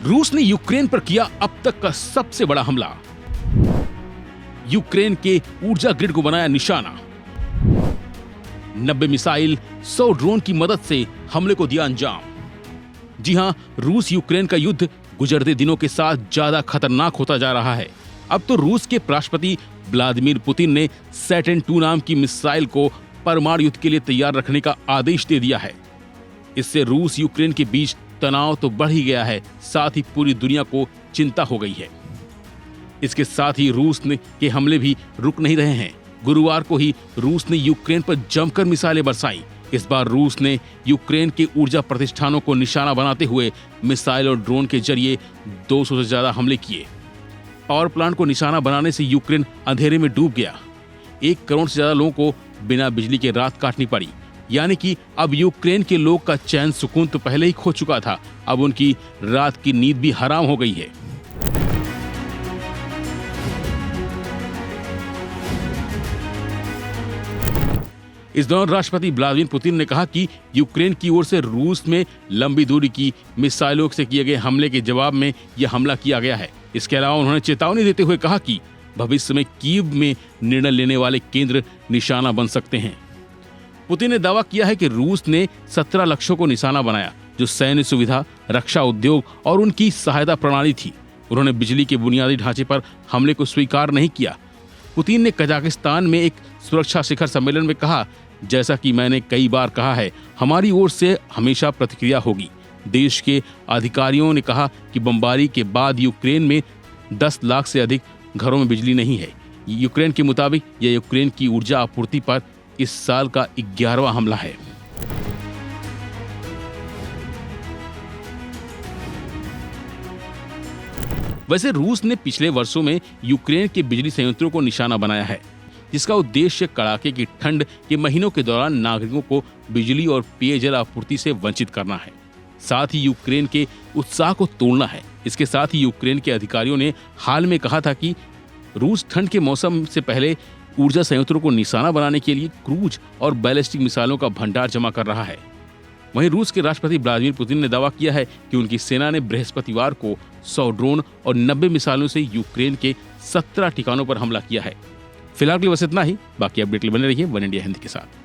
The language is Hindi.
रूस ने यूक्रेन पर किया अब तक का सबसे बड़ा हमला। यूक्रेन के ऊर्जा ग्रिड को बनाया निशाना। 90 मिसाइल 100 ड्रोन की मदद से हमले को दिया अंजाम। जी हां, रूस यूक्रेन का युद्ध गुजरते दिनों के साथ ज्यादा खतरनाक होता जा रहा है। अब तो रूस के राष्ट्रपति व्लादिमीर पुतिन ने सैटर्न 2 नाम की मिसाइल को परमाणु युद्ध के लिए तैयार रखने का आदेश दे दिया है। इससे रूस यूक्रेन के बीच तनाव तो बढ़ ही गया है, साथ ही पूरी दुनिया को चिंता हो गई है। इसके साथ ही रूस के हमले भी रुक नहीं रहे हैं। गुरुवार को ही रूस ने यूक्रेन पर जमकर मिसाइलें बरसाईं। इस बार रूस ने यूक्रेन के ऊर्जा प्रतिष्ठानों को निशाना बनाते हुए मिसाइल और ड्रोन के जरिए 200 से ज्यादा हमले किए। पावर प्लांट को निशाना बनाने से यूक्रेन अंधेरे में डूब गया। 1 करोड़ से ज्यादा लोगों को बिना बिजली के रात काटनी पड़ी। यानी कि अब यूक्रेन के लोग का चैन सुकून तो पहले ही खो चुका था, अब उनकी रात की नींद भी हराम हो गई है। इस दौरान राष्ट्रपति व्लादिमीर पुतिन ने कहा कि यूक्रेन की ओर से रूस में लंबी दूरी की मिसाइलों से किए गए हमले के जवाब में यह हमला किया गया है। इसके अलावा उन्होंने चेतावनी देते हुए कहा कि भविष्य में कीव में निर्णय लेने वाले केंद्र निशाना बन सकते हैं। पुतिन ने दावा किया है कि रूस ने 17 लक्ष्यों को निशाना बनाया, जो सैन्य सुविधा, रक्षा उद्योग और उनकी सहायता प्रणाली थी। उन्होंने बिजली के बुनियादी ढांचे पर हमले को स्वीकार नहीं किया। पुतिन ने कजाकिस्तान में एक सुरक्षा शिखर सम्मेलन में कहा, जैसा कि मैंने कई बार कहा है, हमारी ओर से हमेशा प्रतिक्रिया होगी। देश के अधिकारियों ने कहा कि बमबारी के बाद यूक्रेन में 10 लाख से अधिक घरों में बिजली नहीं है। यूक्रेन के मुताबिक यह यूक्रेन की ऊर्जा आपूर्ति पर इस साल का 11वां हमला है। वैसे रूस ने पिछले वर्षों में यूक्रेन के बिजली संयंत्रों को निशाना बनाया है, जिसका उद्देश्य कड़ाके की ठंड के महीनों के दौरान नागरिकों को बिजली और पेयजल आपूर्ति से वंचित करना है, साथ ही यूक्रेन के उत्साह को तोड़ना है। इसके साथ ही यूक्रेन के अधिकारियों ने हाल में कहा था कि रूस ठंड के मौसम से पहले ऊर्जा संयंत्रों को निशाना बनाने के लिए क्रूज और बैलिस्टिक मिसाइलों का भंडार जमा कर रहा है। वहीं रूस के राष्ट्रपति व्लादिमीर पुतिन ने दावा किया है कि उनकी सेना ने बृहस्पतिवार को 100 ड्रोन और 90 मिसाइलों से यूक्रेन के 17 ठिकानों पर हमला किया है। फिलहाल के लिए बस इतना ही। बाकी अपडेट बने रहिए वन इंडिया हिंदी के साथ।